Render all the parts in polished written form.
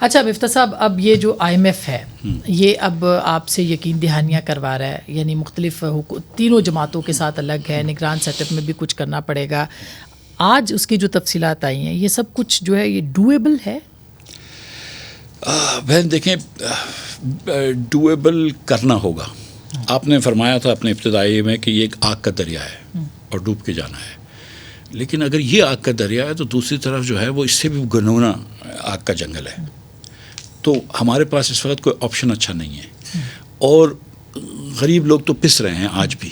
اچھا مفتاح صاحب، اب یہ جو IMF ہے یہ اب آپ سے یقین دہانیاں کروا رہا ہے، یعنی مختلف تینوں جماعتوں کے ساتھ الگ ہے، نگران سیٹ اپ میں بھی کچھ کرنا پڑے گا. آج اس کی جو تفصیلات آئی ہیں، یہ سب کچھ جو ہے یہ ڈویبل ہے؟ بہن دیکھیں، ڈویبل کرنا ہوگا. آپ نے فرمایا تھا اپنے ابتدائی میں کہ یہ ایک آگ کا دریا ہے اور ڈوب کے جانا ہے، لیکن اگر یہ آگ کا دریا ہے تو دوسری طرف جو ہے وہ اس سے بھی گنونا آگ کا جنگل ہے. تو ہمارے پاس اس وقت کوئی آپشن اچھا نہیں ہے، اور غریب لوگ تو پس رہے ہیں، آج بھی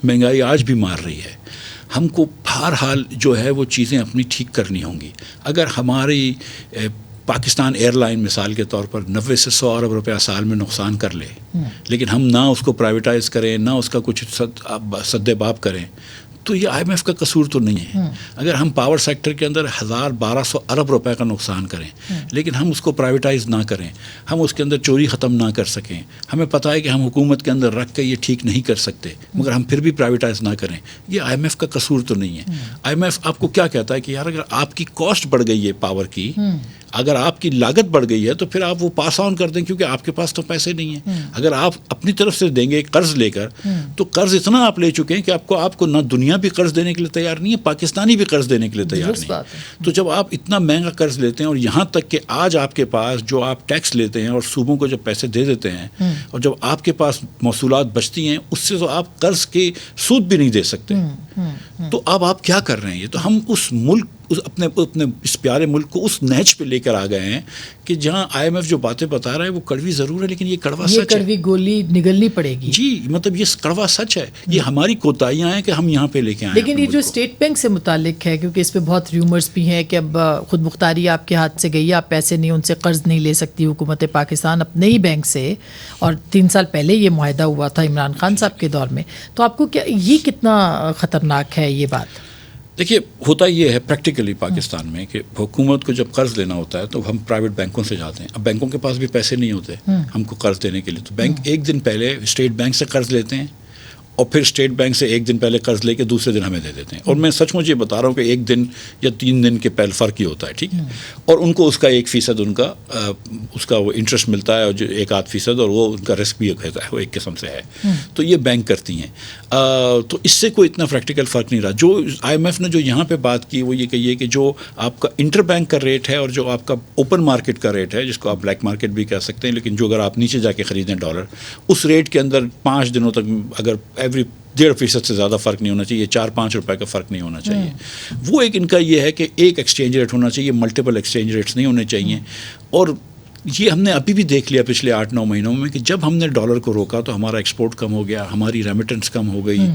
مہنگائی آج بھی مار رہی ہے. ہم کو ہر حال جو ہے وہ چیزیں اپنی ٹھیک کرنی ہوں گی. اگر ہماری پاکستان ایئر لائن مثال کے طور پر 90 سے 100 ارب روپیہ سال میں نقصان کر لے، لیکن ہم نہ اس کو پرائیویٹائز کریں، نہ اس کا کچھ سد باب کریں، تو یہ IMF کا قصور تو نہیں ہے. اگر ہم پاور سیکٹر کے اندر 1200 ارب روپے کا نقصان کریں، لیکن ہم اس کو پرائیویٹائز نہ کریں، ہم اس کے اندر چوری ختم نہ کر سکیں، ہمیں پتہ ہے کہ ہم حکومت کے اندر رکھ کے یہ ٹھیک نہیں کر سکتے، مگر ہم پھر بھی پرائیویٹائز نہ کریں، یہ IMF کا قصور تو نہیں ہے. IMF آپ کو کیا کہتا ہے کہ یار اگر آپ کی کاسٹ بڑھ گئی ہے پاور کی، اگر آپ کی لاگت بڑھ گئی ہے تو پھر آپ وہ پاس آن کر دیں، کیونکہ آپ کے پاس تو پیسے نہیں ہیں. اگر آپ اپنی طرف سے دیں گے قرض لے کر، تو قرض اتنا آپ لے چکے ہیں کہ آپ کو نہ دنیا بھی قرض دینے کے لیے تیار نہیں ہے، پاکستانی بھی قرض دینے کے لیے تیار نہیں ہے. تو جب آپ اتنا مہنگا قرض لیتے ہیں، اور یہاں تک کہ آج آپ کے پاس جو آپ ٹیکس لیتے ہیں اور صوبوں کو جب پیسے دے دیتے ہیں، اور جب آپ کے پاس موصولات بچتی ہیں، اس سے تو آپ قرض کے سود بھی نہیں دے سکتے. تو اب آپ کیا کر رہے ہیں؟ یہ تو ہم اس ملک اپنے اس پیارے ملک کو اس نہج پہ لے کر آ گئے ہیں کہ جہاں IMF جو باتیں بتا رہا ہے وہ کڑوی ضرور ہے، لیکن یہ کڑوا سچ ہے. یہ کڑوی گولی نگلنی پڑے گی. جی، مطلب یہ کڑوا سچ ہے. یہ ہماری کوتاہیاں ہیں کہ ہم یہاں پہ لے کے آئے. لیکن یہ جو اسٹیٹ بینک سے متعلق ہے، کیونکہ اس پہ بہت ریومرز بھی ہیں کہ اب خود مختاری آپ کے ہاتھ سے گئی ہے، آپ پیسے نہیں، ان سے قرض نہیں لے سکتی حکومت پاکستان اپنے ہی بینک سے، اور 3 سال پہلے یہ معاہدہ ہوا تھا عمران خان صاحب کے دور میں. تو آپ کو کیا یہ کتنا خطرناک ہے یہ بات؟ دیکھیے، ہوتا یہ ہے پریکٹیکلی پاکستان میں کہ حکومت کو جب قرض لینا ہوتا ہے تو ہم پرائیویٹ بینکوں سے جاتے ہیں. اب بینکوں کے پاس بھی پیسے نہیں ہوتے ہم کو قرض دینے کے لیے، تو بینک ایک دن پہلے اسٹیٹ بینک سے قرض لیتے ہیں، اور پھر اسٹیٹ بینک سے ایک دن پہلے قرض لے کے دوسرے دن ہمیں دے دیتے ہیں. اور میں سچ مجھ یہ بتا رہا ہوں کہ 1 دن یا 3 دن کے پہلے فرق ہی ہوتا ہے، ٹھیک ہے. اور ان کو اس کا 1% ان کا اس کا وہ انٹرسٹ ملتا ہے، اور جو 1-8%، اور وہ ان کا رسک بھی ہوتا ہے، وہ ایک قسم سے ہے. تو یہ بینک کرتی ہیں. تو اس سے کوئی اتنا پریکٹیکل فرق نہیں رہا. جو IMF نے جو یہاں پہ بات کی وہ یہ کہ جو آپ کا انٹر بینک کا ریٹ ہے اور جو آپ کا اوپن مارکیٹ کا ریٹ ہے، جس کو آپ بلیک مارکیٹ بھی کہہ سکتے ہیں، لیکن جو اگر آپ نیچے جا کے خریدیں ڈالر، اس ریٹ کے اندر 5 دنوں تک اگر ایوری 1.5% سے زیادہ فرق نہیں ہونا چاہیے، 4-5 روپے کا فرق نہیں ہونا چاہیے. وہ ایک ان کا یہ ہے کہ ایک ایکسچینج ریٹ ہونا چاہیے، ملٹیپل ایکسچینج ریٹس نہیں ہونے چاہیے. اور یہ ہم نے ابھی بھی دیکھ لیا پچھلے 8-9 مہینوں میں کہ جب ہم نے ڈالر کو روکا تو ہمارا ایکسپورٹ کم ہو گیا، ہماری ریمیٹنس کم ہو گئی.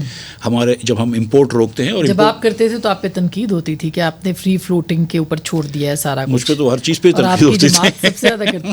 ہمارے جب ہم امپورٹ روکتے ہیں، اور جب آپ کرتے تھے تو آپ پہ تنقید ہوتی تھی کہ آپ نے فری فلوٹنگ کے اوپر چھوڑ دیا ہے سارا کچھ. مجھ پہ تو ہر چیز پہ تنقید ہوتی تھی.